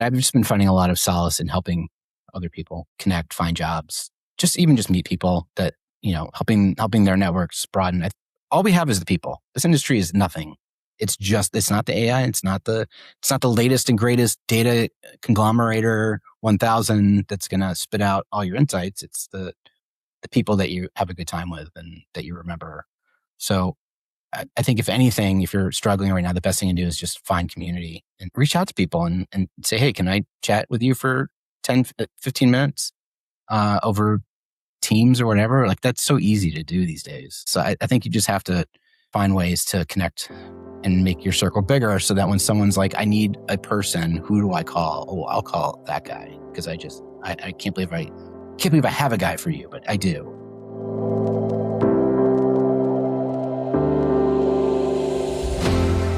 I've just been finding a lot of solace in helping other people connect, find jobs, just meet people that, helping their networks broaden. All we have is the people. This industry is nothing. It's not the AI. It's not the latest and greatest data conglomerator 1000 that's going to spit out all your insights. It's the people that you have a good time with and that you remember. So I think if anything, if you're struggling right now, the best thing to do is just find community and reach out to people and say, hey, can I chat with you for 10, 15 minutes over Teams or whatever? Like, that's so easy to do these days. So I think you just have to find ways to connect and make your circle bigger so that when someone's like, I need a person, who do I call? Oh, I'll call that guy because I can't believe I have a guy for you, but I do.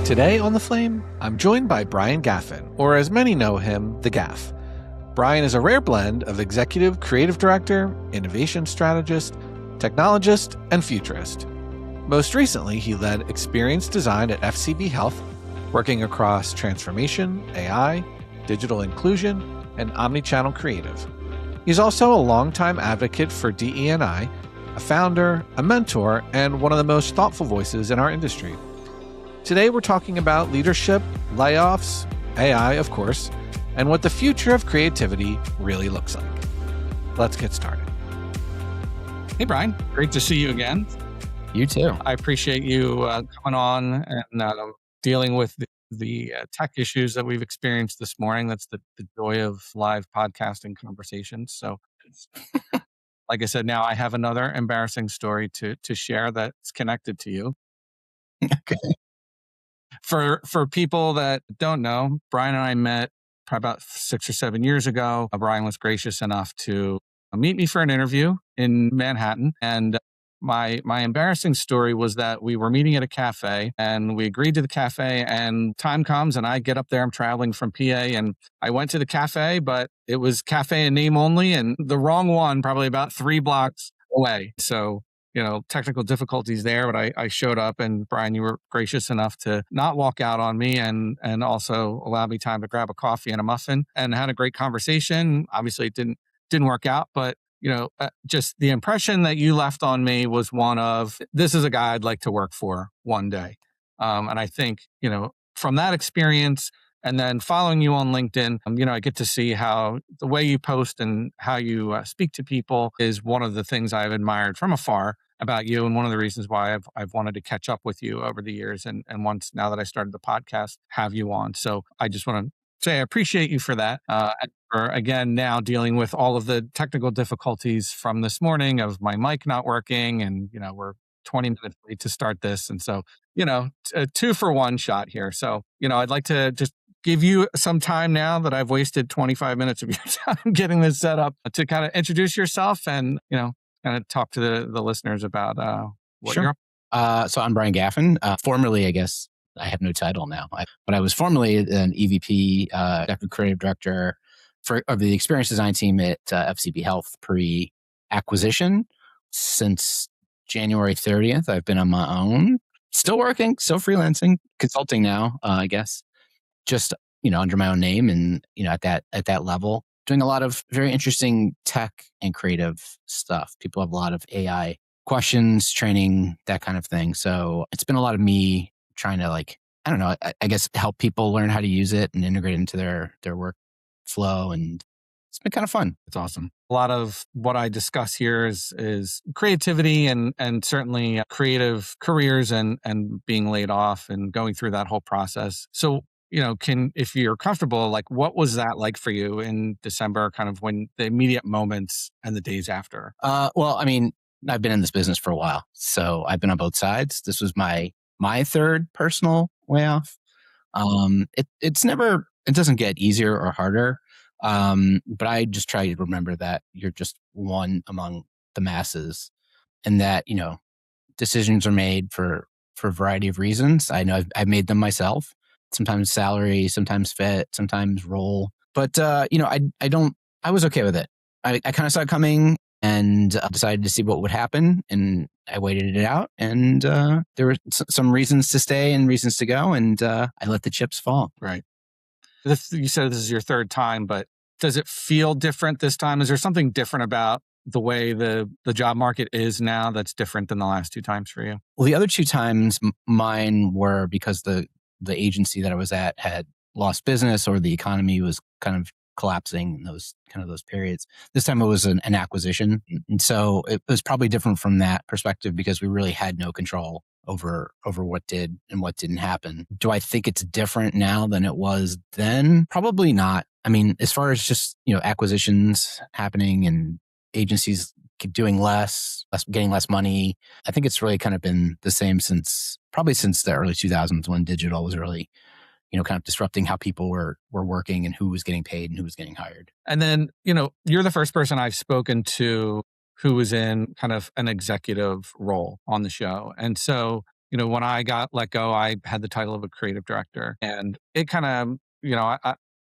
Today on The Flame, I'm joined by Bryan Gaffin, or as many know him, The Gaff. Bryan is a rare blend of executive creative director, innovation strategist, technologist, and futurist. Most recently, he led experience design at FCB Health, working across transformation, AI, digital inclusion, and omnichannel creative. He's also a longtime advocate for DE&I, a founder, a mentor, and one of the most thoughtful voices in our industry. Today, we're talking about leadership, layoffs, AI, of course, and what the future of creativity really looks like. Let's get started. Hey, Bryan. Great to see you again. You too. I appreciate you coming on and dealing with the tech issues that we've experienced this morning. That's the joy of live podcasting conversations. So, like I said, now I have another embarrassing story to share that's connected to you. Okay. For people that don't know, Bryan and I met probably about 6 or 7 years ago. Bryan was gracious enough to meet me for an interview in Manhattan. And my embarrassing story was that we were meeting at a cafe and we agreed to the cafe, and time comes and I get up there. I'm traveling from PA and I went to the cafe, but it was cafe in name only and the wrong one, probably about 3 blocks away. So, technical difficulties there, but I showed up, and Bryan, you were gracious enough to not walk out on me and also allow me time to grab a coffee and a muffin and had a great conversation. Obviously it didn't work out, but just the impression that you left on me was one of, this is a guy I'd like to work for one day. And I think, from that experience and then following you on LinkedIn, I get to see how the way you post and how you speak to people is one of the things I've admired from afar about you. And one of the reasons why I've wanted to catch up with you over the years. And once, now that I started the podcast, have you on. So I just want to say I appreciate you for that. And for, again, now dealing with all of the technical difficulties from this morning of my mic not working, and, we're 20 minutes late to start this. And so, a 2-for-1 shot here. So, I'd like to just give you some time now that I've wasted 25 minutes of your time getting this set up to kind of introduce yourself and, kind of talk to the listeners about what Sure. you're up. So I'm Bryan Gaffin. Formerly, I guess I have no title now, but I was formerly an EVP, Executive Creative Director of the experience design team at FCB Health pre-acquisition. Since January 30th, I've been on my own, still working, still freelancing, consulting now, I guess, just, under my own name and, at that level, doing a lot of very interesting tech and creative stuff. People have a lot of AI questions, training, that kind of thing. So it's been a lot of me trying to, I guess, help people learn how to use it and integrate it into their workflow. And it's been kind of fun. It's awesome. A lot of what I discuss here is creativity and certainly creative careers and being laid off and going through that whole process. So, if you're comfortable, what was that like for you in December, kind of when the immediate moments and the days after? Well, I mean, I've been in this business for a while, so I've been on both sides. This was my third personal layoff. It doesn't get easier or harder. But I just try to remember that you're just one among the masses, and that, decisions are made for a variety of reasons. I know I've made them myself. Sometimes salary, sometimes fit, sometimes role. But, I was okay with it. I kind of saw it coming and decided to see what would happen. And I waited it out. And there were some reasons to stay and reasons to go. And I let the chips fall. Right. You said this is your third time, but does it feel different this time? Is there something different about the way the job market is now that's different than the last two times for you? Well, the other two times mine were because the agency that I was at had lost business or the economy was kind of collapsing in those periods. This time it was an acquisition. And so it was probably different from that perspective because we really had no control over what did and what didn't happen. Do I think it's different now than it was then? Probably not. I mean, as far as just, acquisitions happening and agencies keep doing less, getting less money, I think it's really kind of been the same since the early 2000s when digital was really, kind of disrupting how people were working and who was getting paid and who was getting hired. And then, you're the first person I've spoken to who was in kind of an executive role on the show. And so, when I got let go, I had the title of a creative director, and it kind of,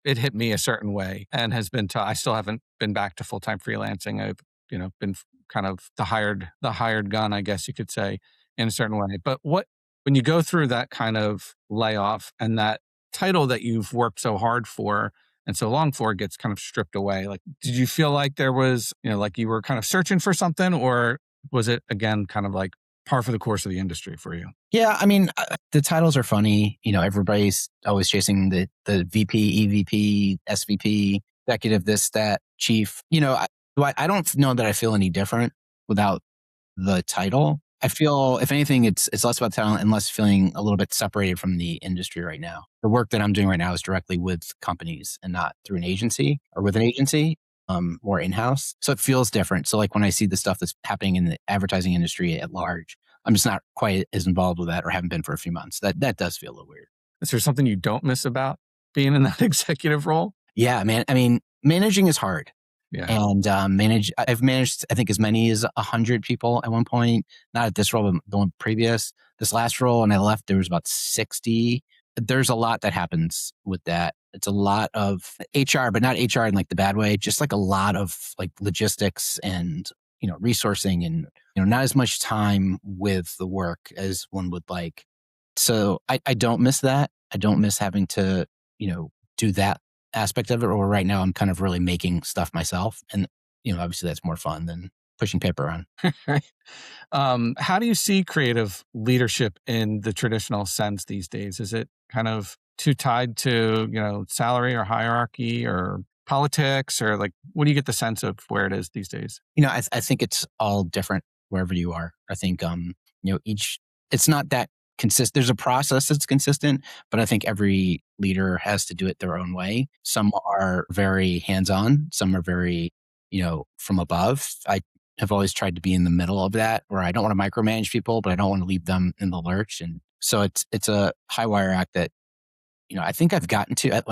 it hit me a certain way and has been I still haven't been back to full-time freelancing. I've, been kind of the hired gun, I guess you could say, in a certain way. But when you go through that kind of layoff and that title that you've worked so hard for and so long for gets kind of stripped away, like, did you feel like there was, like you were kind of searching for something, or was it again kind of like par for the course of the industry for you? Yeah, I mean, the titles are funny. Everybody's always chasing the VP, EVP, SVP, executive, this, that, chief. I don't know that I feel any different without the title. I feel, if anything, it's less about talent and less feeling a little bit separated from the industry right now. The work that I'm doing right now is directly with companies and not through an agency or with an agency, or in-house. So it feels different. So like when I see the stuff that's happening in the advertising industry at large, I'm just not quite as involved with that or haven't been for a few months. That does feel a little weird. Is there something you don't miss about being in that executive role? Yeah, man. I mean, managing is hard. Yeah. And I've managed, I think, as many as 100 people at one point, not at this role, but the one previous. This last role, and I left, there was about 60. There's a lot that happens with that. It's a lot of HR, but not HR in like the bad way, just like a lot of like logistics and, resourcing and, not as much time with the work as one would like. So I don't miss that. I don't miss having to, do that aspect of it. Or right now I'm kind of really making stuff myself. And, obviously that's more fun than pushing paper around. How do you see creative leadership in the traditional sense these days? Is it kind of too tied to, salary or hierarchy or politics, or like, what do you get the sense of where it is these days? I think it's all different wherever you are. I think, it's not that consistent. There's a process that's consistent, but I think every leader has to do it their own way. Some are very hands-on. Some are very, from above. I have always tried to be in the middle of that, where I don't want to micromanage people, but I don't want to leave them in the lurch. And so it's a high wire act that, I think I've gotten to,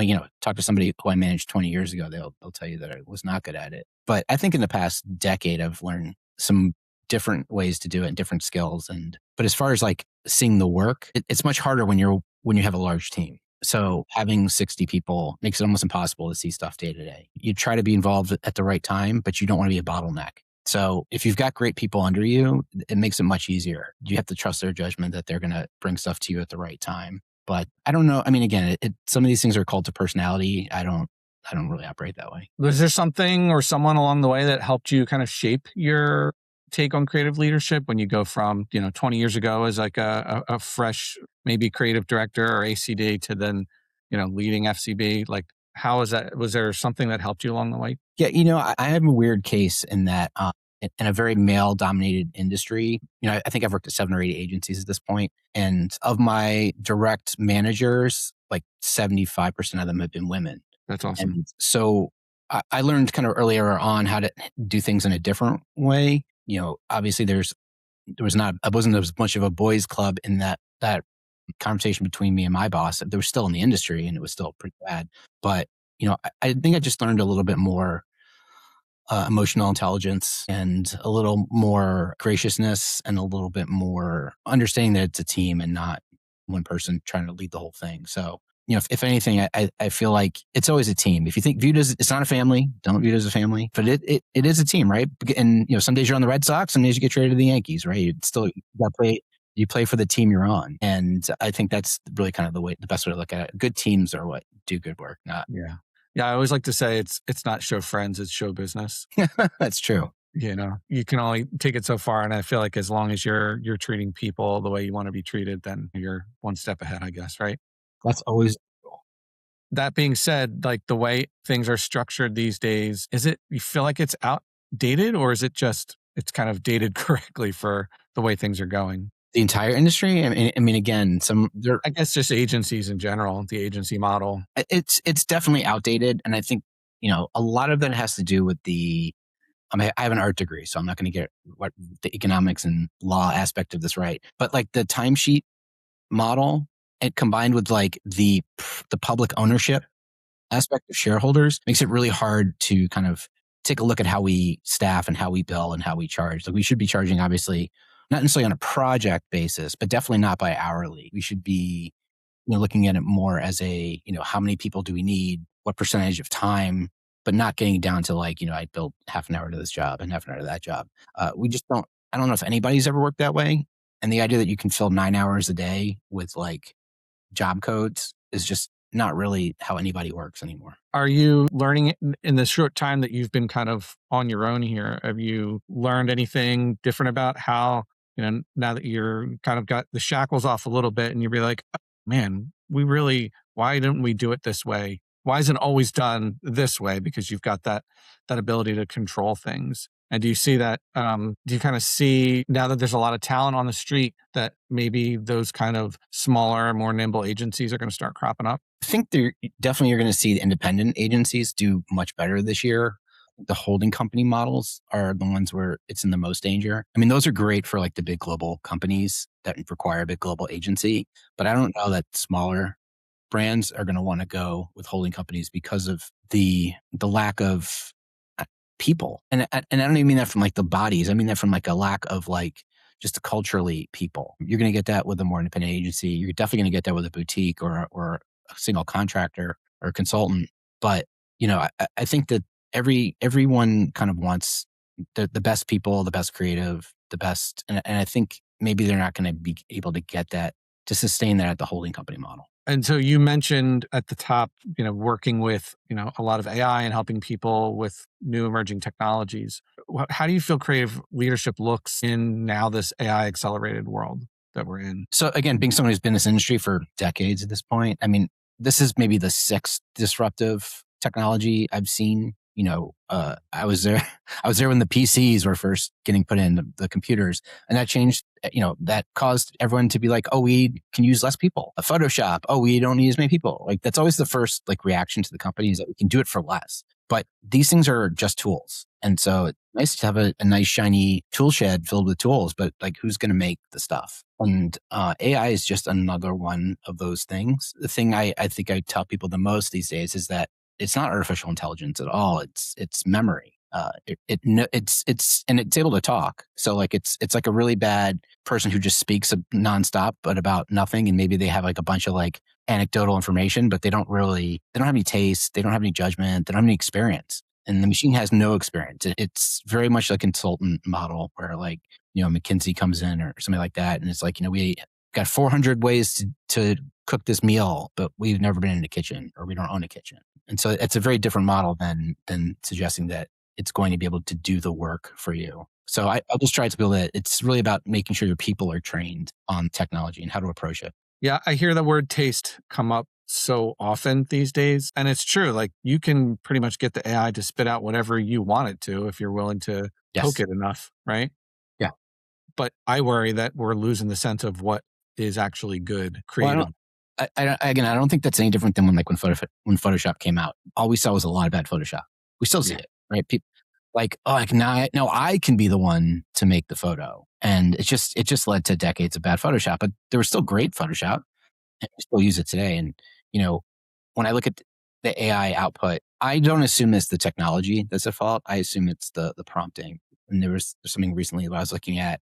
talk to somebody who I managed 20 years ago, they'll tell you that I was not good at it. But I think in the past decade, I've learned some different ways to do it and different skills. But as far as like seeing the work, it's much harder when you have a large team. So having 60 people makes it almost impossible to see stuff day to day. You try to be involved at the right time, but you don't want to be a bottleneck. So if you've got great people under you, it makes it much easier. You have to trust their judgment that they're going to bring stuff to you at the right time. But I don't know. I mean, again, some of these things are called to personality. I don't really operate that way. Was there something or someone along the way that helped you kind of shape your take on creative leadership when you go from, 20 years ago as like a fresh, maybe creative director or ACD to then, leading FCB? Like, how is that? Was there something that helped you along the way? Yeah, I have a weird case in that in a very male-dominated industry, I think I've worked at 7 or 8 agencies at this point. And of my direct managers, like 75% of them have been women. That's awesome. And so I learned kind of earlier on how to do things in a different way. Obviously wasn't as much of a boys club in that conversation between me and my boss. They were still in the industry and it was still pretty bad. But, I think I just learned a little bit more emotional intelligence and a little more graciousness and a little bit more understanding that it's a team and not one person trying to lead the whole thing. So, if anything, I feel like it's always a team. If you think viewed as, it's not a family, don't view it as a family, but it is a team, right? And, some days you're on the Red Sox, some days you get traded to the Yankees, right? It's still, you got to play You play for the team you're on. And I think that's really kind of the best way to look at it. Good teams are what do good work, not. Yeah. Yeah. I always like to say it's not show friends, it's show business. That's true. You can only take it so far. And I feel like as long as you're treating people the way you want to be treated, then you're one step ahead, I guess, right? That's always. That being said, like the way things are structured these days, you feel like it's outdated, or is it just, it's kind of dated correctly for the way things are going? The entire industry. I mean, again, I guess just agencies in general, the agency model. it's definitely outdated. And I think, a lot of that has to do with I have an art degree, so I'm not going to get what the economics and law aspect of this right. But like the timesheet model, it combined with like the public ownership aspect of shareholders makes it really hard to kind of take a look at how we staff and how we bill and how we charge. Like we should be charging, obviously, not necessarily on a project basis, but definitely not by hourly. We should be, looking at it more as how many people do we need? What percentage of time? But not getting down to like, I built half an hour to this job and half an hour to that job. We just don't. I don't know if anybody's ever worked that way. And the idea that you can fill 9 hours a day with like job codes is just not really how anybody works anymore. Are you learning in the short time that you've been kind of on your own here? Have you learned anything different about how, now that you're kind of got the shackles off a little bit and you'll be like, oh, man, why didn't we do it this way? Why isn't it always done this way? Because you've got that ability to control things. And do you see that? Do you kind of see now that there's a lot of talent on the street that maybe those kind of smaller, more nimble agencies are going to start cropping up? I think you're going to see the independent agencies do much better this year. The holding company models are the ones where it's in the most danger. I mean, those are great for like the big global companies that require a big global agency, but I don't know that smaller brands are going to want to go with holding companies because of the lack of people. And I don't even mean that from like the bodies. I mean that from like a lack of like just culturally people. You're going to get that with a more independent agency. You're definitely going to get that with a boutique or a single contractor or a consultant. But, I think that everyone kind of wants the best people, the best creative, the best. And I think maybe they're not going to be able to get that, to sustain that at the holding company model. And so you mentioned at the top, working with, a lot of AI and helping people with new emerging technologies. How do you feel creative leadership looks in now this AI accelerated world that we're in? So again, being someone who's been in this industry for decades at this point, I mean, this is maybe the sixth disruptive technology I've seen. I was there when the PCs were first getting put in, the computers, and that changed, that caused everyone to be like, oh, we can use less people. A Photoshop, oh, we don't need as many people. Like that's always the first like reaction to the company is that we can do it for less. But these things are just tools. And so it's nice to have a nice shiny tool shed filled with tools, but like who's going to make the stuff? And AI is just another one of those things. The thing I think I tell people the most these days is that it's not artificial intelligence at all. It's memory. It's able to talk. So like it's like a really bad person who just speaks nonstop, but about nothing. And maybe they have like a bunch of like anecdotal information, but they don't have any taste. They don't have any judgment. They don't have any experience. And the machine has no experience. It's very much like a consultant model where like, McKinsey comes in or something like that. And it's like, we got 400 ways to cook this meal, but we've never been in a kitchen or we don't own a kitchen. And so it's a very different model than suggesting that it's going to be able to do the work for you. So I'll just try to build it. It's really about making sure your people are trained on technology and how to approach it. Yeah, I hear the word taste come up so often these days. And it's true. Like you can pretty much get the AI to spit out whatever you want it to if you're willing to poke it enough, right? Yeah. But I worry that we're losing the sense of what is actually good creative. Well, I don't think that's any different than when Photoshop came out. All we saw was a lot of bad Photoshop. We still see it, right? People like, oh, now I can be the one to make the photo, and it just led to decades of bad Photoshop. But there was still great Photoshop, and we still use it today. And when I look at the AI output, I don't assume it's the technology that's at fault. I assume it's the prompting. And there was something recently that I was looking at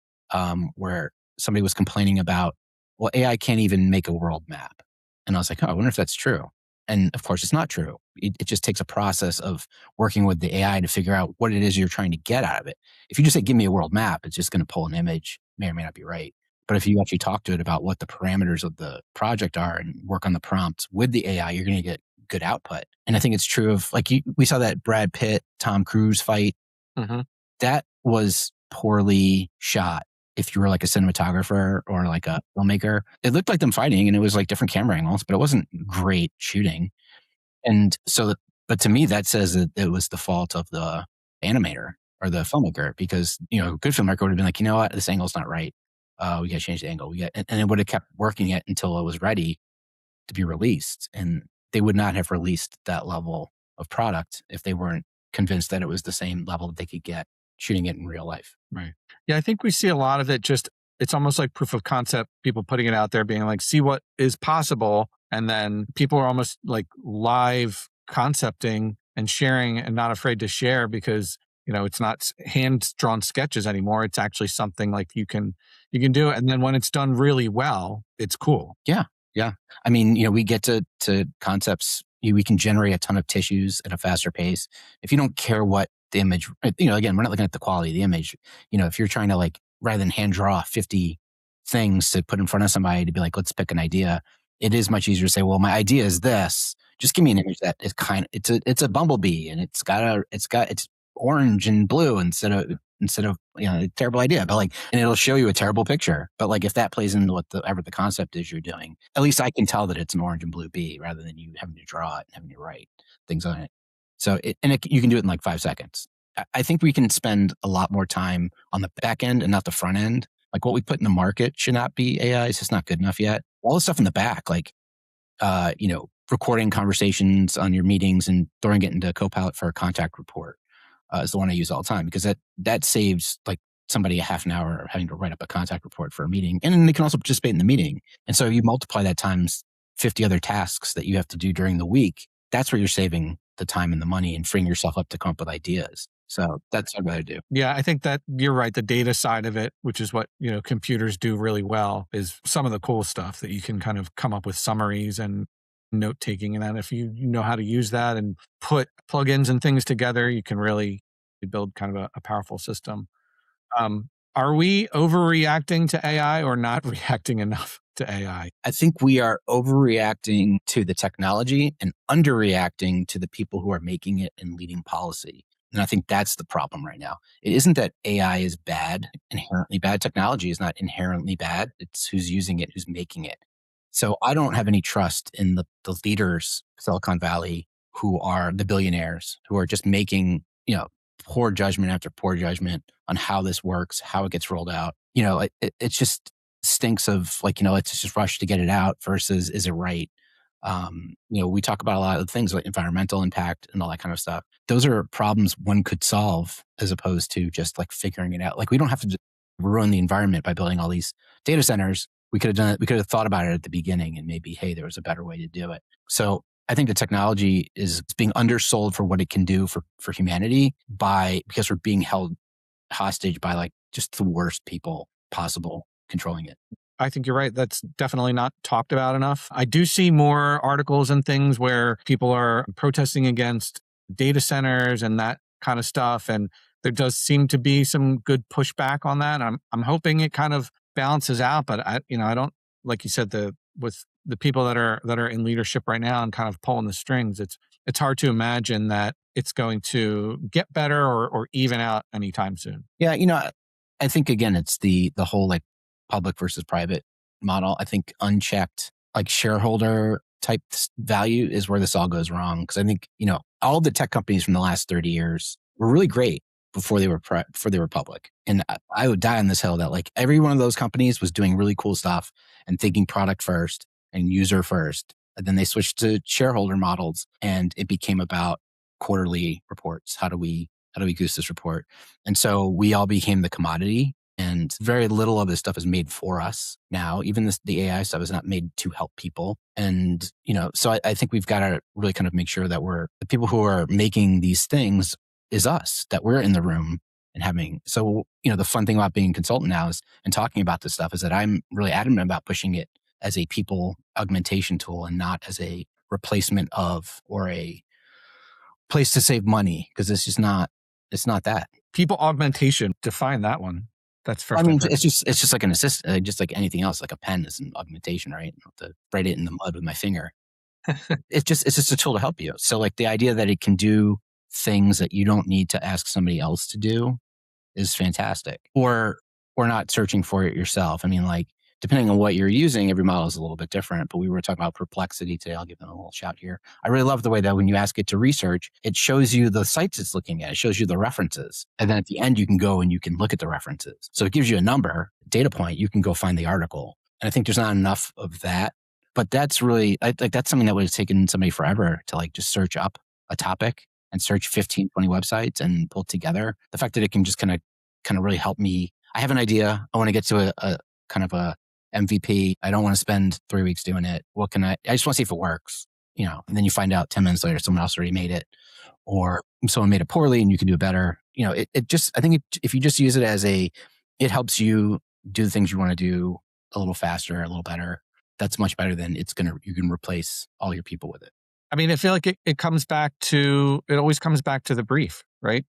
where somebody was complaining about, well, AI can't even make a world map. And I was like, oh, I wonder if that's true. And of course, it's not true. It just takes a process of working with the AI to figure out what it is you're trying to get out of it. If you just say, give me a world map, it's just going to pull an image, may or may not be right. But if you actually talk to it about what the parameters of the project are and work on the prompts with the AI, you're going to get good output. And I think it's true of we saw that Brad Pitt, Tom Cruise fight. Mm-hmm. That was poorly shot. If you were like a cinematographer or like a filmmaker, it looked like them fighting and it was like different camera angles, but it wasn't great shooting. And so, but to me, that says that it was the fault of the animator or the filmmaker, because, a good filmmaker would have been like, you know what, this angle's not right. We got to change the angle. And it would have kept working it until it was ready to be released. And they would not have released that level of product if they weren't convinced that it was the same level that they could get shooting it in real life. Right. Yeah, I think we see a lot of it it's almost like proof of concept, people putting it out there being like, see what is possible. And then people are almost like live concepting and sharing and not afraid to share because, it's not hand-drawn sketches anymore. It's actually something like you can do it. And then when it's done really well, it's cool. Yeah. Yeah. I mean, we get to concepts. We can generate a ton of tissues at a faster pace. If you don't care what the image, again, we're not looking at the quality of the image. If you're trying to rather than hand draw 50 things to put in front of somebody to be like, let's pick an idea, it is much easier to say, well, my idea is this. Just give me an image that is it's a bumblebee and it's orange and blue instead of a terrible idea, but and it'll show you a terrible picture. But if that plays into whatever the concept is you're doing, at least I can tell that it's an orange and blue bee rather than you having to draw it and having to write things on it. So you can do it in 5 seconds. I think we can spend a lot more time on the back end and not the front end. What we put in the market should not be AI. It's just not good enough yet. All the stuff in the back, recording conversations on your meetings and throwing it into Copilot for a contact report is the one I use all the time, because that saves somebody a half an hour having to write up a contact report for a meeting. And then they can also participate in the meeting. And so you multiply that times 50 other tasks that you have to do during the week. That's where you're saving the time and the money and freeing yourself up to come up with ideas. So that's what I do. Yeah, I think that you're right. The data side of it, which is what, computers do really well, is some of the cool stuff that you can kind of come up with summaries and note taking. And then if you know how to use that and put plugins and things together, you can really build kind of a powerful system. Are we overreacting to AI or not reacting enough to AI? I think we are overreacting to the technology and underreacting to the people who are making it and leading policy. And I think that's the problem right now. It isn't that AI is bad, inherently bad. Technology is not inherently bad. It's who's using it, who's making it. So I don't have any trust in the leaders of Silicon Valley who are the billionaires who are just making, poor judgment after poor judgment on how this works, how it gets rolled out. It just stinks of let's just rush to get it out versus is it right? We talk about a lot of things like environmental impact and all that kind of stuff. Those are problems one could solve as opposed to just figuring it out. We don't have to ruin the environment by building all these data centers. We could have done it. We could have thought about it at the beginning and maybe, hey, there was a better way to do it. So I think the technology is being undersold for what it can do for humanity because we're being held hostage by just the worst people possible controlling it. I think you're right. That's definitely not talked about enough. I do see more articles and things where people are protesting against data centers and that kind of stuff. And there does seem to be some good pushback on that. I'm hoping it kind of balances out, but I don't, like you said, with the people that are in leadership right now and kind of pulling the strings, it's hard to imagine that it's going to get better or even out anytime soon. Yeah. I think again, it's the whole public versus private model. I think unchecked shareholder type value is where this all goes wrong. Because I think, all the tech companies from the last 30 years were really great before they were public. And I would die on this hill that every one of those companies was doing really cool stuff and thinking product first and user first. And then they switched to shareholder models and it became about quarterly reports. How do we goose this report? And so we all became the commodity. And very little of this stuff is made for us now. Even the AI stuff is not made to help people. And, so I think we've got to really kind of make sure that the people who are making these things is us, that we're in the room and having. So, the fun thing about being a consultant now and talking about this stuff is that I'm really adamant about pushing it as a people augmentation tool and not as a replacement of or a place to save money, because it's not that. People augmentation, define that one. That's I first mean, I've heard. it's just like an assist, just like anything else, like a pen is an augmentation, right? I don't have to write it in the mud with my finger. It's just a tool to help you. So like the idea that it can do things that you don't need to ask somebody else to do is fantastic. Or not searching for it yourself. I mean, like depending on what you're using, every model is a little bit different. But we were talking about Perplexity today. I'll give them a little shout here. I really love the way that when you ask it to research, it shows you the sites it's looking at. It shows you the references. And then at the end, you can go and you can look at the references. So it gives you a number, data point. You can go find the article. And I think there's not enough of that. But that's really, like that's something that would have taken somebody forever to like just search up a topic and search 15, 20 websites and pull it together. The fact that it can just kind of really help me. I have an idea. I want to get to a kind of a MVP. I don't want to spend 3 weeks doing it. What can I just want to see if it works, and then you find out 10 minutes later, someone else already made it or someone made it poorly and you can do it better. I think if you just use it as it helps you do the things you want to do a little faster, a little better. That's much better than you can replace all your people with it. I mean, I feel like it always comes back to the brief, right?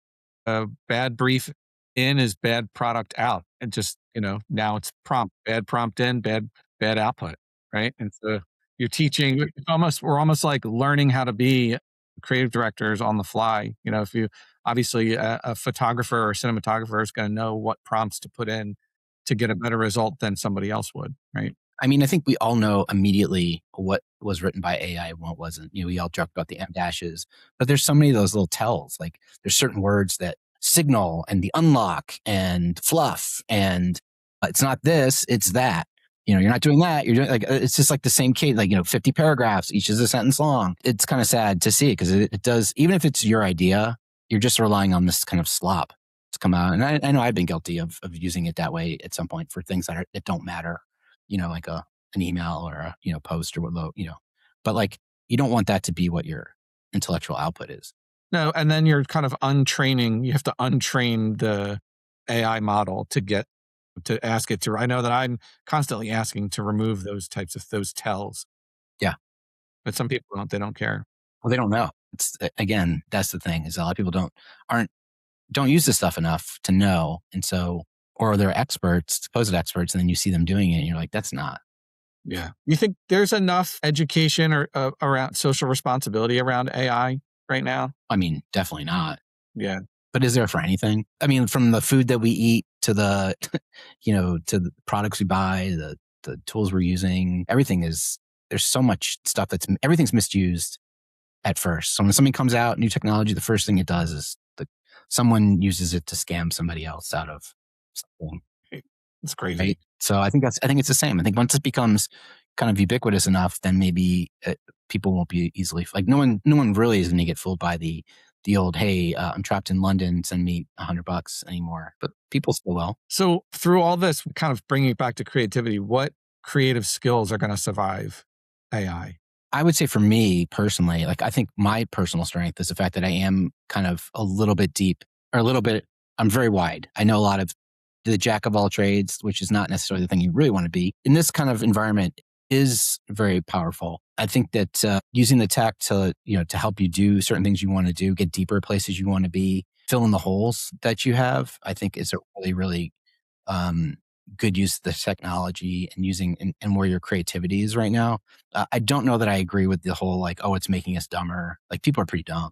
A bad brief in is bad product out. And just, now it's bad prompt in, bad output, right? And so we're almost like learning how to be creative directors on the fly. If you, obviously a photographer or cinematographer is going to know what prompts to put in to get a better result than somebody else would, right? I mean, I think we all know immediately what was written by AI and what wasn't. We all joke about the M dashes, but there's so many of those little tells. Like there's certain words that signal and the unlock and fluff and it's not this, it's that. You're not doing that. You're doing like it's just like the same case. Like 50 paragraphs, each is a sentence long. It's kind of sad to see because it does. Even if it's your idea, you're just relying on this kind of slop to come out. And I know I've been guilty of using it that way at some point for things that don't matter. Like an email or a post or what but like you don't want that to be what your intellectual output is. No, and then you're kind of untraining. You have to untrain the AI model to ask it to. I know that I'm constantly asking to remove those tells. Yeah, but some people don't. They don't care. Well, they don't know. It's again, that's the thing is a lot of people don't use this stuff enough to know, and so. Or they're experts, supposed experts, and then you see them doing it and you're like, that's not. Yeah. You think there's enough education or around social responsibility around AI right now? I mean, definitely not. Yeah. But is there for anything? I mean, from the food that we eat to the, to the products we buy, the tools we're using, there's so much stuff everything's misused at first. So when something comes out, new technology, the first thing it does is someone uses it to scam somebody else out of something. It's crazy. Right? So I think it's the same. I think once it becomes kind of ubiquitous enough, then maybe people won't be easily like no one really is going to get fooled by the old, hey, I'm trapped in London, send me $100 anymore. But people still will. So through all this, kind of bringing it back to creativity, what creative skills are going to survive AI? I would say for me personally, like I think my personal strength is the fact that I am kind of a little bit deep or I'm very wide. I know a lot of the jack of all trades, which is not necessarily the thing you really want to be. In this kind of environment is very powerful. I think that using the tech to help you do certain things you want to do, get deeper places you want to be, fill in the holes that you have, I think is a really, really good use of the technology and using and where your creativity is right now. I don't know that I agree with the whole like, oh, it's making us dumber. Like people are pretty dumb.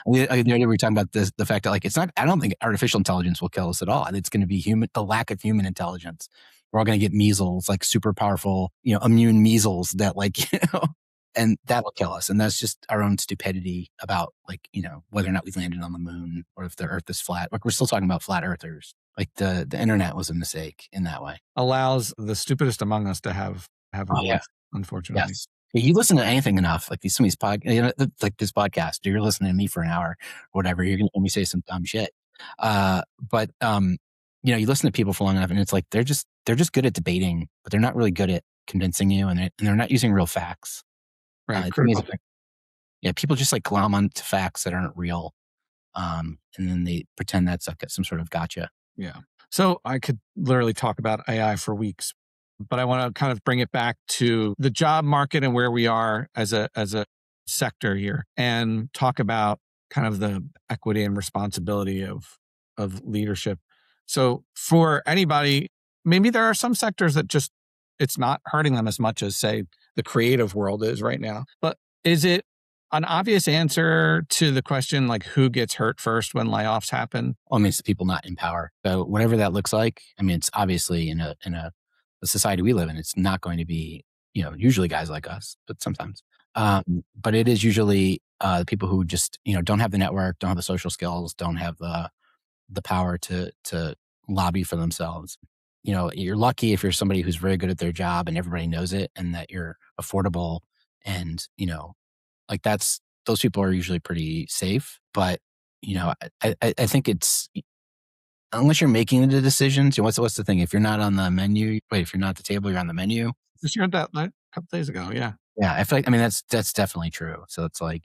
We were talking about the fact that like it's not. I don't think artificial intelligence will kill us at all. It's going to be the lack of human intelligence. We're all going to get measles, like super powerful, immune measles that like, and that will kill us. And that's just our own stupidity about like, whether or not we've landed on the moon or if the Earth is flat. Like we're still talking about flat earthers. Like the internet was a mistake in that way. Allows the stupidest among us to have a voice, unfortunately. Yes. You listen to anything enough, like some of these like this podcast, you're listening to me for an hour or whatever, you're going to hear me say some dumb shit. But you listen to people for long enough and it's like, they're just good at debating, but they're not really good at convincing you and they're not using real facts. Right. People just like glom onto facts that aren't real. And then they pretend that's like some sort of gotcha. Yeah. So I could literally talk about AI for weeks, but I want to kind of bring it back to the job market and where we are as a sector here and talk about kind of the equity and responsibility of leadership. So for anybody, maybe there are some sectors that just, it's not hurting them as much as, say, the creative world is right now. But is it an obvious answer to the question, like, who gets hurt first when layoffs happen? Well, I mean, it's the people not in power. So whatever that looks like, I mean, it's obviously in the society we live in, it's not going to be, usually guys like us, but sometimes. But it is usually the people who just, don't have the network, don't have the social skills, don't have the power to lobby for themselves. You're lucky if you're somebody who's very good at their job and everybody knows it and that you're affordable and, like those people are usually pretty safe. But, I think it's, unless you're making the decisions, what's the thing? If you're not on the menu, if you're not at the table, you're on the menu. Just heard that a couple days ago. Yeah. Yeah, I feel like, I mean, that's definitely true. So it's like,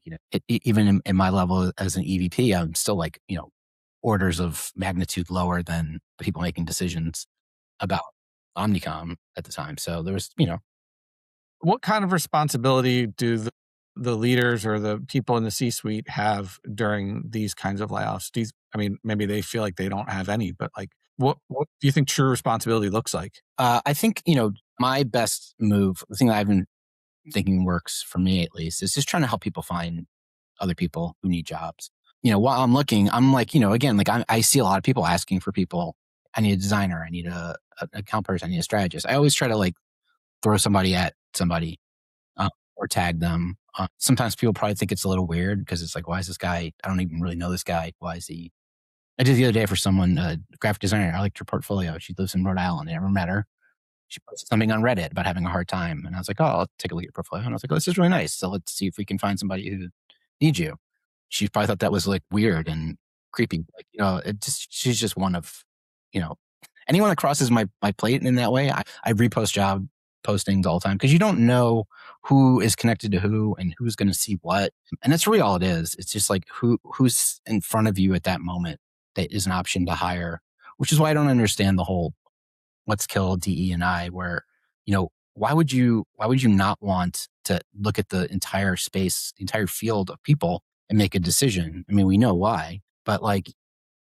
even in my level as an EVP, I'm still like, orders of magnitude lower than the people making decisions about Omnicom at the time. So there was, What kind of responsibility do the leaders or the people in the C-suite have during these kinds of layoffs? I mean, maybe they feel like they don't have any, but like, what do you think true responsibility looks like? I think, my best move, the thing that I've been thinking works for me at least, is just trying to help people find other people who need jobs. While I'm looking, I'm like, again, like I see a lot of people asking for people. I need a designer. I need a account person. I need a strategist. I always try to like throw somebody at somebody or tag them. Sometimes people probably think it's a little weird because it's like, why is this guy? I don't even really know this guy. Why is he? I did the other day for someone, a graphic designer. I liked her portfolio. She lives in Rhode Island. I never met her. She posted something on Reddit about having a hard time. And I was like, oh, I'll take a look at your portfolio. And I was like, oh, this is really nice. So let's see if we can find somebody who needs you. She probably thought that was like weird and creepy. Like, she's just one of, anyone that crosses my plate in that way. I repost job postings all the time because you don't know who is connected to who and who's going to see what. And that's really all it is. It's just like who's in front of you at that moment that is an option to hire, which is why I don't understand the whole let's kill DE&I where, why would you not want to look at the entire space, the entire field of people and make a decision? I mean, we know why, but like,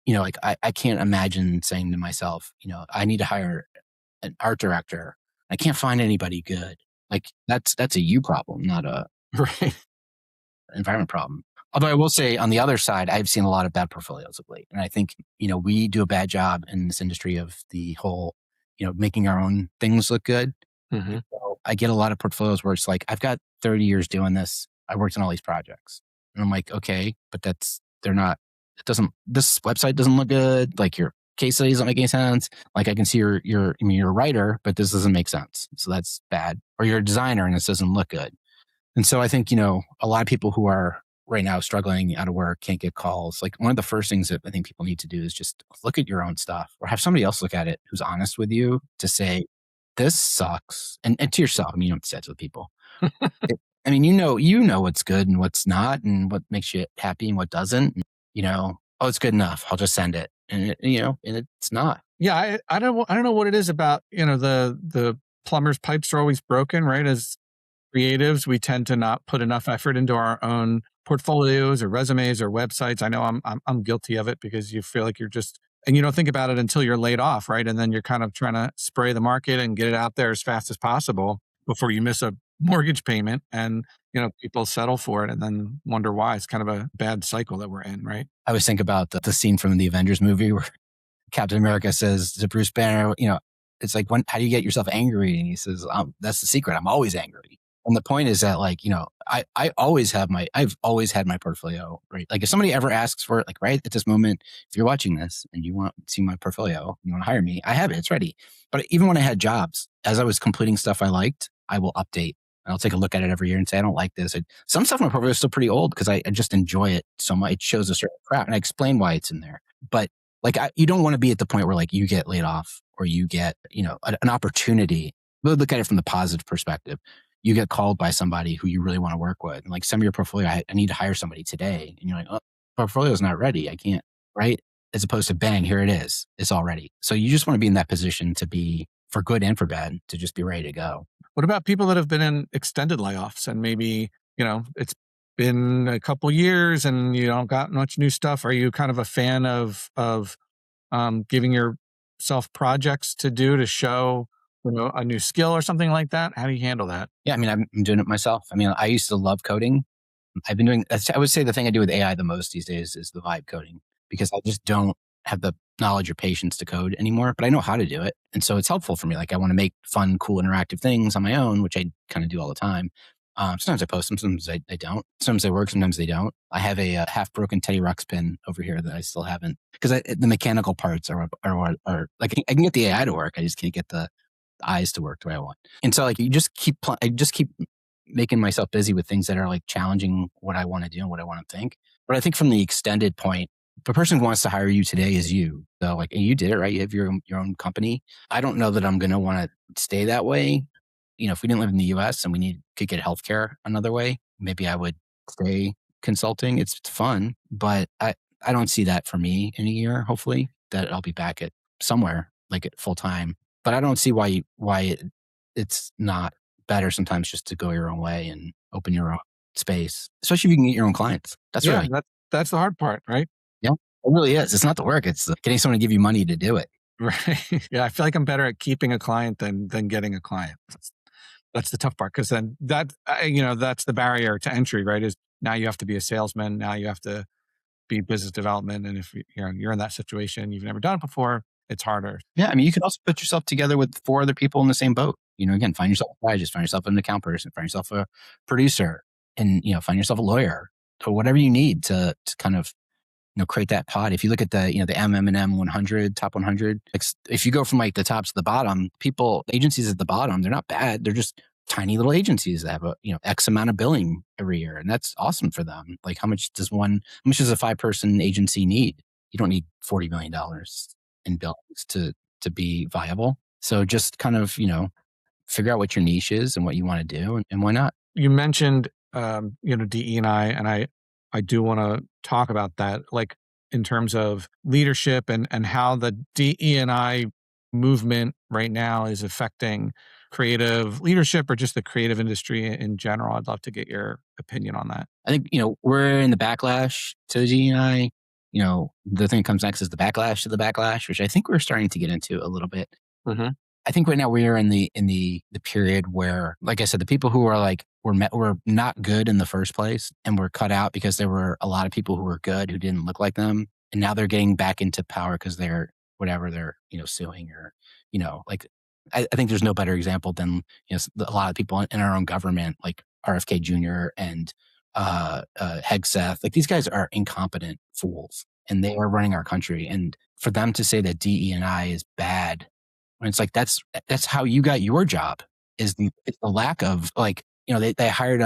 I can't imagine saying to myself, I need to hire an art director. I can't find anybody good. Like that's a you problem, not a Right. environment problem. Although I will say on the other side, I've seen a lot of bad portfolios of late. And I think, we do a bad job in this industry of the whole, making our own things look good. Mm-hmm. So I get a lot of portfolios where it's like, I've got 30 years doing this. I worked on all these projects. And I'm like, okay, but this website doesn't look good. Like your case study doesn't make any sense. Like I can see you're a writer, but this doesn't make sense. So that's bad. Or you're a designer and this doesn't look good. And so I think, a lot of people who are right now struggling out of work, can't get calls. Like one of the first things that I think people need to do is just look at your own stuff or have somebody else look at it who's honest with you to say, this sucks. And to yourself, I mean, you don't have to say it to the people. I mean, you know what's good and what's not and what makes you happy and what doesn't. Oh, it's good enough. I'll just send it. And and it's not. Yeah. I don't know what it is about, the plumber's pipes are always broken, right? As creatives, we tend to not put enough effort into our own portfolios or resumes or websites. I know I'm guilty of it because you feel like and you don't think about it until you're laid off, right? And then you're kind of trying to spray the market and get it out there as fast as possible before you miss a mortgage payment. And, people settle for it and then wonder why. It's kind of a bad cycle that we're in, right? I always think about the scene from the Avengers movie where Captain America says to Bruce Banner, it's like, how do you get yourself angry? And he says, that's the secret. I'm always angry. And the point is that like, I've always had my portfolio, right? Like if somebody ever asks for it, like right at this moment, if you're watching this and you want to see my portfolio, you want to hire me, I have it, it's ready. But even when I had jobs, as I was completing stuff I liked, I will update. I'll take a look at it every year and say, I don't like this. Some stuff in my portfolio is still pretty old because I just enjoy it so much. It shows a certain crap and I explain why it's in there. But like, you don't want to be at the point where like you get laid off or you get, an opportunity. Really look at it from the positive perspective. You get called by somebody who you really want to work with. And like some of your portfolio, I need to hire somebody today. And you're like, oh, portfolio is not ready. I can't, right? As opposed to bang, here it is. It's all ready. So you just want to be in that position to be, for good and for bad, to just be ready to go. What about people that have been in extended layoffs and maybe, it's been a couple years and you don't got much new stuff? Are you kind of a fan of giving yourself projects to do to show, a new skill or something like that? How do you handle that? Yeah, I mean, I'm doing it myself. I mean, I used to love coding. I've been doing, I would say the thing I do with AI the most these days is the vibe coding, because I just don't have the knowledge or patience to code anymore, but I know how to do it. And so it's helpful for me. Like I want to make fun, cool, interactive things on my own, which I kind of do all the time. Sometimes I post them, sometimes I don't. Sometimes they work, sometimes they don't. I have a half broken Teddy Ruxpin pin over here that I still haven't, because the mechanical parts are like, I can get the AI to work. I just can't get the eyes to work the way I want. And so like I just keep making myself busy with things that are like challenging what I want to do and what I want to think. But I think from the extended point, the person who wants to hire you today is you. So like, and you did it, right? You have your own company. I don't know that I'm going to want to stay that way. If we didn't live in the US and could get healthcare another way, maybe I would stay consulting. It's fun, but I don't see that for me in a year, hopefully, that I'll be back at somewhere like at full time. But I don't see why it's not better sometimes just to go your own way and open your own space, especially if you can get your own clients. That's the hard part, right? Yeah, it really is. It's not the work. It's getting someone to give you money to do it. Right. Yeah. I feel like I'm better at keeping a client than getting a client. That's the tough part. Cause then that's the barrier to entry, right? Is now you have to be a salesman. Now you have to be business development. And if you're in that situation, you've never done it before, it's harder. Yeah. I mean, you can also put yourself together with 4 other people in the same boat. Again, find yourself a strategist, find yourself an account person, find yourself a producer, and, find yourself a lawyer or whatever you need to kind of, create that pod. If you look at the MM 100, top 100, if you go from like the top to the bottom, agencies at the bottom, they're not bad. They're just tiny little agencies that have X amount of billing every year. And that's awesome for them. Like how much does a 5-person agency need? You don't need $40 million in billings to be viable. So just kind of, figure out what your niche is and what you want to do and why not. You mentioned, DE&I, and I do want to talk about that, like in terms of leadership and how the DE&I movement right now is affecting creative leadership or just the creative industry in general. I'd love to get your opinion on that. I think, we're in the backlash to the DE&I. The thing that comes next is the backlash to the backlash, which I think we're starting to get into a little bit. Mm-hmm. I think right now we are in the period where, like I said, the people who are like, were not good in the first place and were cut out because there were a lot of people who were good who didn't look like them. And now they're getting back into power because they're suing or, like, I think there's no better example than, a lot of people in our own government, like RFK Jr. and Hegseth. Like these guys are incompetent fools and they are running our country. And for them to say that DE&I is bad, when it's like, that's how you got your job, it's the lack of like, they hired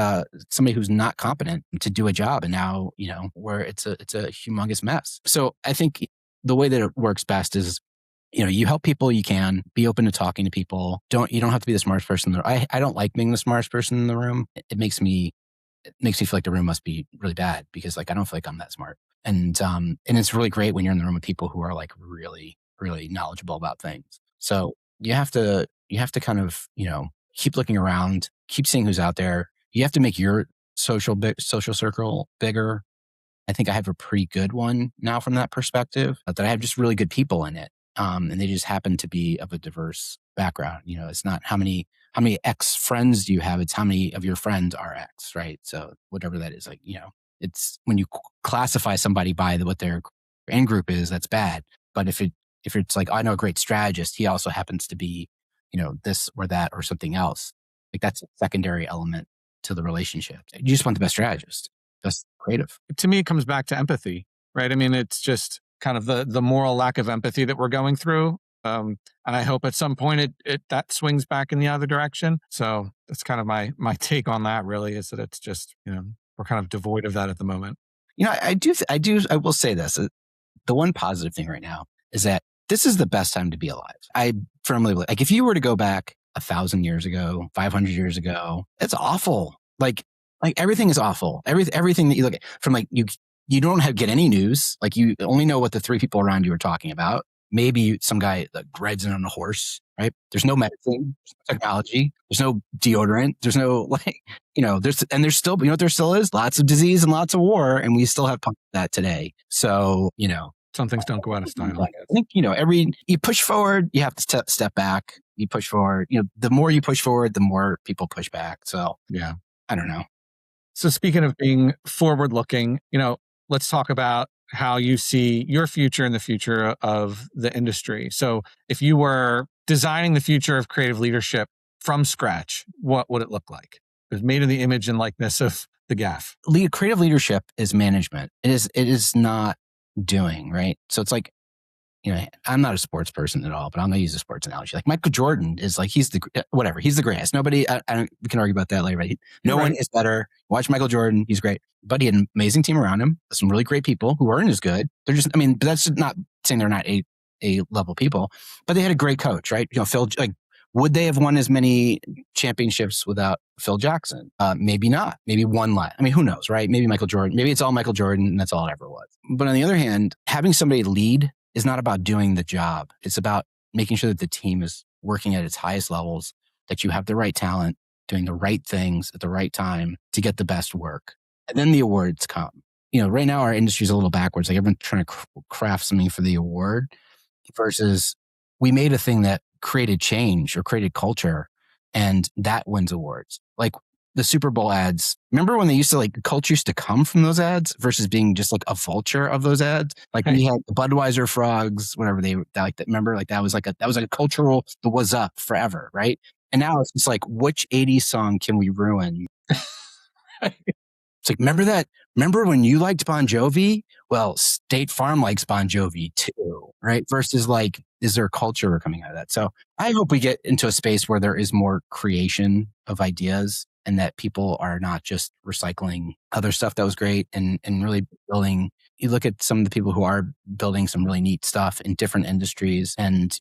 somebody who's not competent to do a job. And now, where it's a humongous mess. So I think the way that it works best is, you help people you can, be open to talking to people. You don't have to be the smartest person in the room. I don't like being the smartest person in the room. It makes me feel like the room must be really bad because like, I don't feel like I'm that smart. And it's really great when you're in the room with people who are like really, really knowledgeable about things. So you have to kind of, keep looking around, keep seeing who's out there. You have to make your social circle bigger. I think I have a pretty good one now from that perspective, that I have just really good people in it. And they just happen to be of a diverse background. It's not how many X friends do you have? It's how many of your friends are X, right? So whatever that is, like, it's when you classify somebody by what their end group is, that's bad. But if it's like, I know a great strategist, he also happens to be, this or that or something else. Like that's a secondary element to the relationship. You just want the best strategist. That's creative. To me, it comes back to empathy, right? I mean, it's just kind of the moral lack of empathy that we're going through. And I hope at some point that swings back in the other direction. So that's kind of my take on that really, is that it's just, we're kind of devoid of that at the moment. I will say this. The one positive thing right now is that this is the best time to be alive. I firmly believe, like, if you were to go back 1,000 years ago, 500 years ago, it's awful. Like everything is awful. Everything that you look at from, like, you don't get any news. Like you only know what the 3 people around you are talking about. Maybe some guy that rides in on a horse, right? There's no medicine, there's no technology, there's no deodorant, there's no there's still, there still is lots of disease and lots of war, and we still have that today. So, Some things don't go out of style, I guess. I think, you push forward, you have to step back. You push forward, the more you push forward, the more people push back. So yeah, I don't know. So speaking of being forward looking, let's talk about how you see your future and the future of the industry. So if you were designing the future of creative leadership from scratch, what would it look like? It was made in the image and likeness of the Gaff. Creative leadership is management. It is not doing, right? So it's like, I'm not a sports person at all, but I'm going to use a sports analogy. Like Michael Jordan is like, he's the greatest. Nobody, we can argue about that later, right? No one is better. Watch Michael Jordan. He's great, but he had an amazing team around him. Some really great people who aren't as good. They're just, but that's not saying they're not a level people, but they had a great coach, right? Phil, would they have won as many championships without Phil Jackson? Maybe not. Maybe one less. Who knows, right? Maybe Michael Jordan. Maybe it's all Michael Jordan and that's all it ever was. But on the other hand, having somebody lead is not about doing the job. It's about making sure that the team is working at its highest levels, that you have the right talent, doing the right things at the right time to get the best work. And then the awards come. Right now our industry is a little backwards. Like everyone's trying to craft something for the award versus we made a thing that created change or created culture and that wins awards. Like the Super Bowl ads. Remember when they used to culture used to come from those ads versus being just like a vulture of those ads? Like we had the Budweiser frogs, whatever remember that was like a cultural, the was up forever, right? And now it's just like, which 80s song can we ruin? It's like, remember that? Remember when you liked Bon Jovi? Well, State Farm likes Bon Jovi too, right? Versus is there a culture coming out of that? So I hope we get into a space where there is more creation of ideas and that people are not just recycling other stuff that was great and really building. You look at some of the people who are building some really neat stuff in different industries and,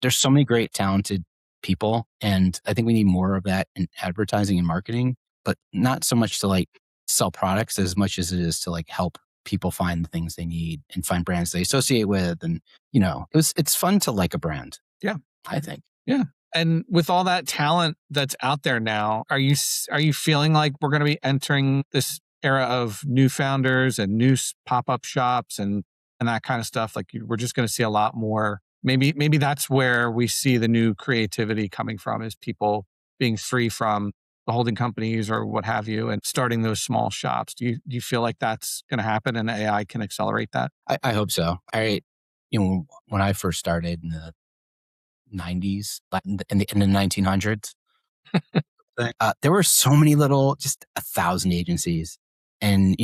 there's so many great talented people. And I think we need more of that in advertising and marketing, but not so much to sell products as much as it is to help people find the things they need and find brands they associate with. And, it's fun to like a brand. Yeah. I think. Yeah. And with all that talent that's out there now, are you feeling like we're going to be entering this era of new founders and new pop-up shops and that kind of stuff? We're just going to see a lot more. Maybe that's where we see the new creativity coming from, is people being free from the holding companies or what have you and starting those small shops. Do you feel like that's going to happen and AI can accelerate that? I hope so. When I first started in the 90s, in the 1900s, there were so many just 1,000 agencies. And,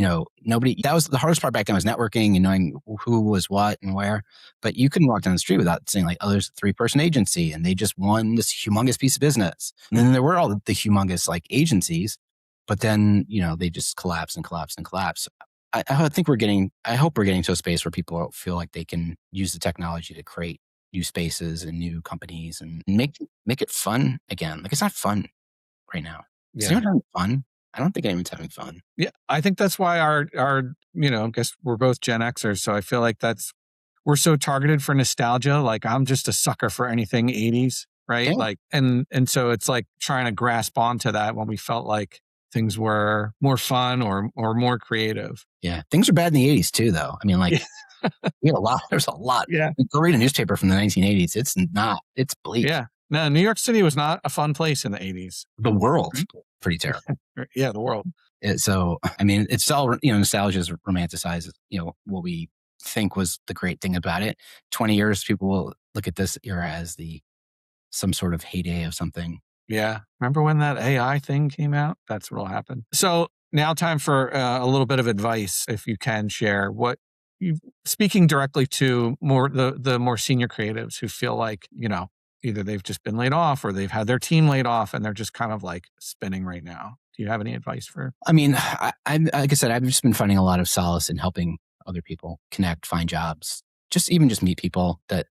nobody, that was the hardest part back then, was networking and knowing who was what and where. But you couldn't walk down the street without saying oh, there's a 3-person agency and they just won this humongous piece of business. And then there were all the humongous agencies, but then, they just collapsed and collapsed and collapsed. I hope we're getting to a space where people feel like they can use the technology to create new spaces and new companies and make it fun again. It's not fun right now. Is anyone having fun? I don't think anyone's having fun. Yeah, I think that's why our I guess we're both Gen Xers, so I feel like we're so targeted for nostalgia. I'm just a sucker for anything 80s, right? Yeah. And so it's trying to grasp onto that when we felt like things were more fun or more creative. Yeah, things were bad in the 80s too, though. We had a lot. There's a lot. Yeah, go read a newspaper from the 1980s. It's not. It's bleak. Yeah. No, New York City was not a fun place in the 80s. The world, pretty terrible. Yeah, the world. So, it's all, nostalgia is romanticized, what we think was the great thing about it. 20 years, people will look at this era as some sort of heyday of something. Yeah. Remember when that AI thing came out? That's what will happen. So now time for a little bit of advice, if you can share what speaking directly to the more senior creatives who feel like, either they've just been laid off or they've had their team laid off and they're just kind of spinning right now. Do you have any advice for? I like I said, I've just been finding a lot of solace in helping other people connect, find jobs, just meet people that,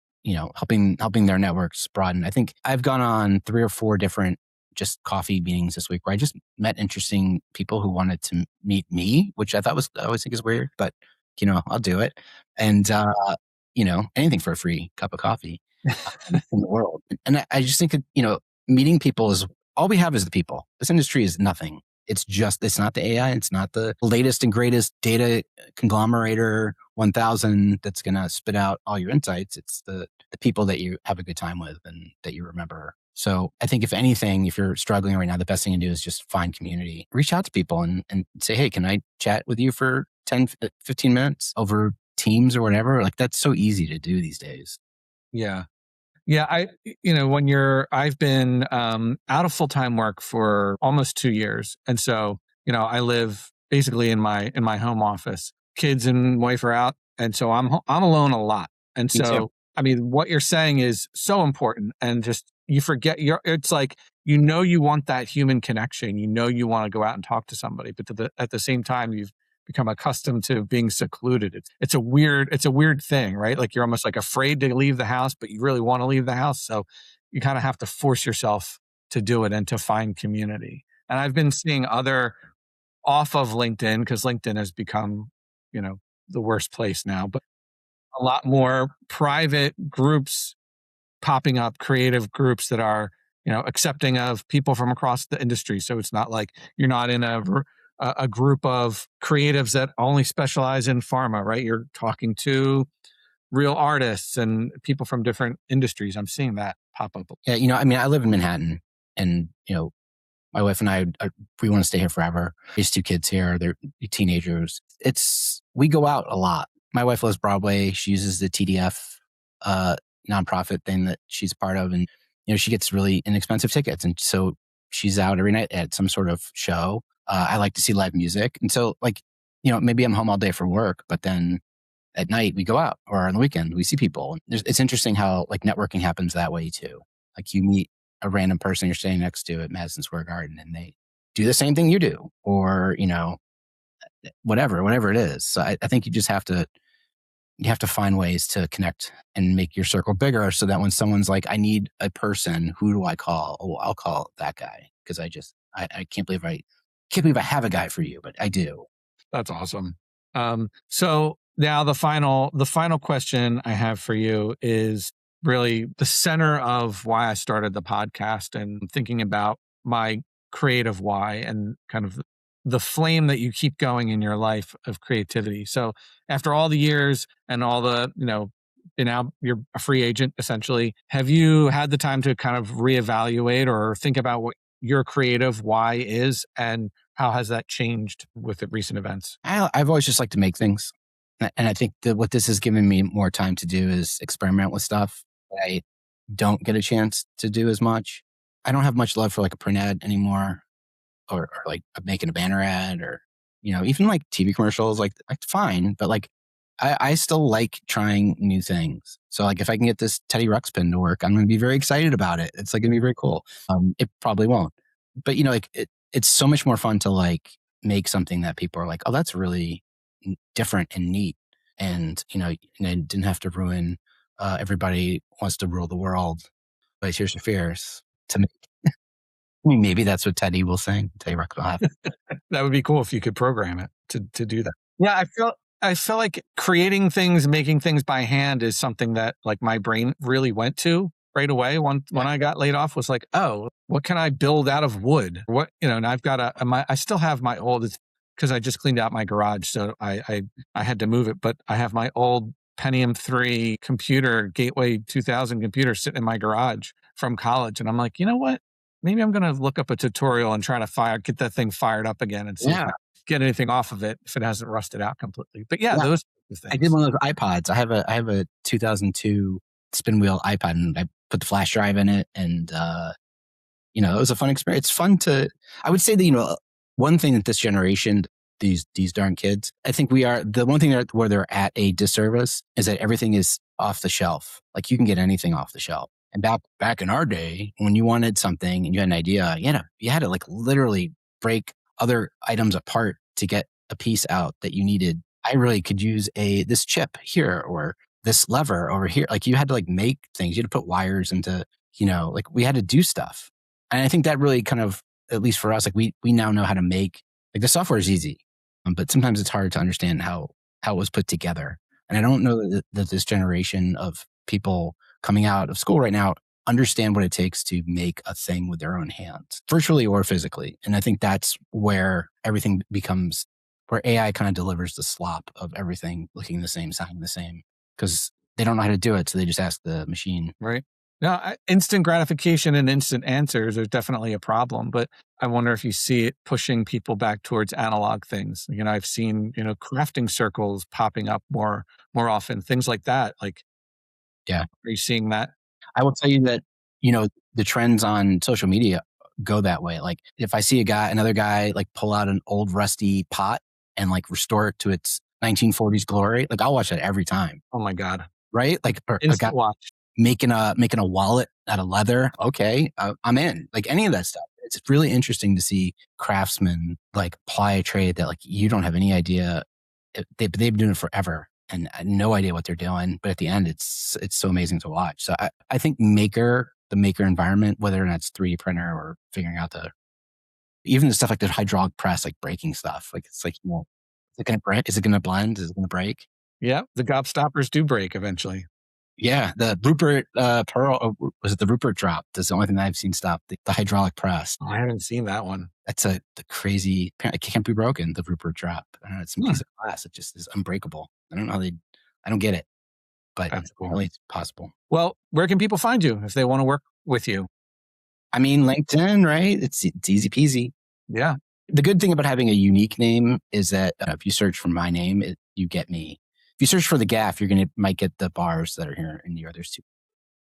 helping their networks broaden. I think I've gone on 3 or 4 different just coffee meetings this week where I just met interesting people who wanted to meet me, which I always think is weird, but I'll do it. And, anything for a free cup of coffee in the world. And I just think that, meeting people is all we have is the people. This industry is nothing. It's not the AI. It's not the latest and greatest data conglomerator 1000 that's going to spit out all your insights. It's the people that you have a good time with and that you remember. So I think if anything, if you're struggling right now, the best thing to do is just find community, reach out to people and say, hey, can I chat with you for 10, 15 minutes over Teams or whatever? Like that's so easy to do these days. Yeah. Yeah. I've been out of full-time work for almost 2 years. And so, I live basically in my home office. Kids and wife are out. And so I'm alone a lot. And Me too. so, I mean, what you're saying is so important. And just, you forget it's like, you want that human connection. You want to go out and talk to somebody, but at the same time, you've become accustomed to being secluded. It's a weird thing, right? Like you're almost like afraid to leave the house, but you really want to leave the house. So you kind of have to force yourself to do it and to find community. And I've been seeing other off of LinkedIn, because LinkedIn has become, the worst place now, but a lot more private groups popping up, creative groups that are, accepting of people from across the industry. So it's not like you're not in a group of creatives that only specialize in pharma, right? You're talking to real artists and people from different industries. I'm seeing that pop up. Yeah, I live in Manhattan, and my wife and I, we want to stay here forever. These 2 kids here, they're teenagers. We go out a lot. My wife loves Broadway. She uses the TDF nonprofit thing that she's a part of, and she gets really inexpensive tickets, and so she's out every night at some sort of show. I like to see live music, and so maybe I'm home all day for work, but then at night we go out, or on the weekend we see people. It's interesting how networking happens that way too. Like you meet a random person you're standing next to at Madison Square Garden, and they do the same thing you do, or whatever it is. So I think you just have to find ways to connect and make your circle bigger, so that when someone's like, I need a person, who do I call? Oh, I'll call that guy, because I can't believe I have a guy for you, but I do. That's awesome. So now the final question I have for you is really the center of why I started the podcast, and thinking about my creative why and kind of the flame that you keep going in your life of creativity. So after all the years and all the, now you're a free agent essentially, have you had the time to kind of reevaluate or think about what your creative why is, and how has that changed with the recent events? I've always just liked to make things. And I think that what this has given me more time to do is experiment with stuff that I don't get a chance to do as much. I don't have much love for a print ad anymore, or making a banner ad, or, even TV commercials, fine. But I still like trying new things. So if I can get this Teddy Ruxpin to work, I'm going to be very excited about it. It's going to be very cool. It probably won't. But, it's so much more fun to make something that people are like, oh, that's really different and neat. And, I didn't have to ruin Everybody Wants to Rule the World by Tears for Fears to make. I mean, maybe that's what Teddy will sing. Teddy Ruxpin will have. That would be cool if you could program it to do that. Yeah, I feel like creating things, making things by hand is something that my brain really went to right away when I got laid off. Was like, oh, what can I build out of wood? What, and I've got I still have my old, because I just cleaned out my garage, so I had to move it, but I have my old Pentium 3 computer, Gateway 2000 computer sitting in my garage from college. And I'm like, you know what? Maybe I'm going to look up a tutorial and try to get that thing fired up again and see if I get anything off of it, if it hasn't rusted out completely. But those things. I did one of those iPods. I have a 2002 spin wheel iPod, and I put the flash drive in it, and it was a fun experience. It's fun I would say that one thing that this generation, these darn kids, I think the one thing where they're at a disservice is that everything is off the shelf. You can get anything off the shelf. And back in our day, when you wanted something and you had an idea, you had to literally break other items apart to get a piece out that you needed. I really could use this chip here, or this lever over here. You had to make things. You had to put wires into, we had to do stuff. And I think that really kind of, at least for us, we now know how to make, the software is easy, but sometimes it's hard to understand how it was put together. And I don't know that this generation of people coming out of school right now understand what it takes to make a thing with their own hands, virtually or physically. And I think that's where everything becomes, where AI kind of delivers the slop of everything looking the same, sounding the same, because they don't know how to do it. So they just ask the machine. Right. Now, instant gratification and instant answers are definitely a problem, but I wonder if you see it pushing people back towards analog things. I've seen, crafting circles popping up more often, things like that. Like, yeah, are you seeing that? I will tell you that, the trends on social media go that way. Like if I see another guy like pull out an old rusty pot and like restore it to its 1940s glory, like I'll watch that every time. Oh my God. Right? Like a guy Instant watch. making a wallet out of leather. Okay. I'm in. Like any of that stuff. It's really interesting to see craftsmen like ply a trade that like you don't have any idea. They've been doing it forever and no idea what they're doing. But at the end, it's so amazing to watch. So I think the maker environment, whether or not it's 3D printer or figuring out even the stuff like the hydraulic press, like breaking stuff. Like it's like, well, is it going to break? Is it going to blend? Is it going to break? Yeah. The gobstoppers do break eventually. Yeah, the Rupert Pearl, was it the Rupert drop? That's the only thing that I've seen stop the hydraulic press. Oh, I haven't seen that one. That's the crazy, it can't be broken, the Rupert drop. I don't know, it's a piece of glass. It just is unbreakable. I don't know I don't get it, but apparently it's possible. Well, where can people find you if they want to work with you? I mean, LinkedIn, right? It's easy peasy. Yeah. The good thing about having a unique name is that if you search for my name, you get me. If you search for the Gaff, might get the bars that are here in the others too.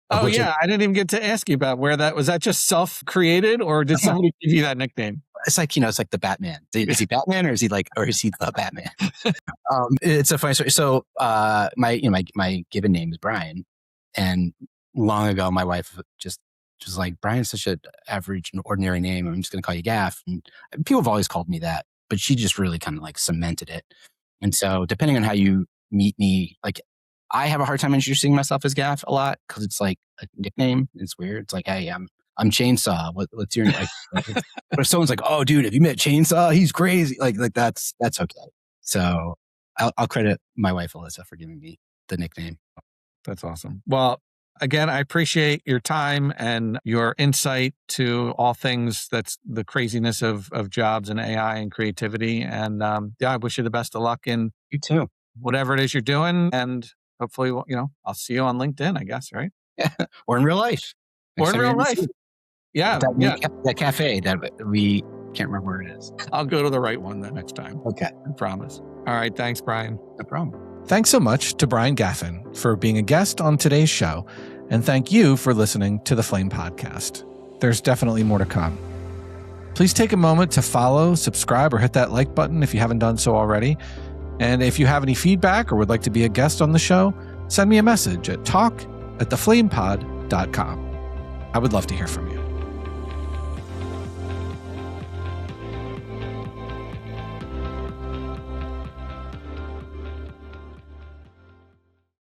Oh yeah, I didn't even get to ask you about where that was. That just self-created, or did somebody give you that nickname? It's like it's like the Batman. Is he Batman, or is he the Batman? It's a funny story. So my given name is Bryan, and long ago my wife just was like, Bryan's such an average and ordinary name. I'm just going to call you Gaff, and people have always called me that, but she just really kind of like cemented it. And so depending on how you meet me, like I have a hard time introducing myself as Gaff a lot because it's like a nickname. It's weird. It's like, hey, I'm Chainsaw. What's your like? But if someone's like, oh, dude, have you met Chainsaw? He's crazy. Like that's okay. So I'll credit my wife Alyssa for giving me the nickname. That's awesome. Well, again, I appreciate your time and your insight to all things that's the craziness of jobs and AI and creativity. And I wish you the best of luck in you too, whatever it is you're doing. And hopefully, I'll see you on LinkedIn, I guess, right? Yeah, or in real life. Or in real life. Yeah. That cafe that we can't remember where it is. I'll go to the right one the next time. Okay. I promise. All right. Thanks, Bryan. No problem. Thanks so much to Bryan Gaffin for being a guest on today's show. And thank you for listening to the Flame Podcast. There's definitely more to come. Please take a moment to follow, subscribe, or hit that like button if you haven't done so already. And if you have any feedback or would like to be a guest on the show, send me a message at talk@theflamepod.com. I would love to hear from you.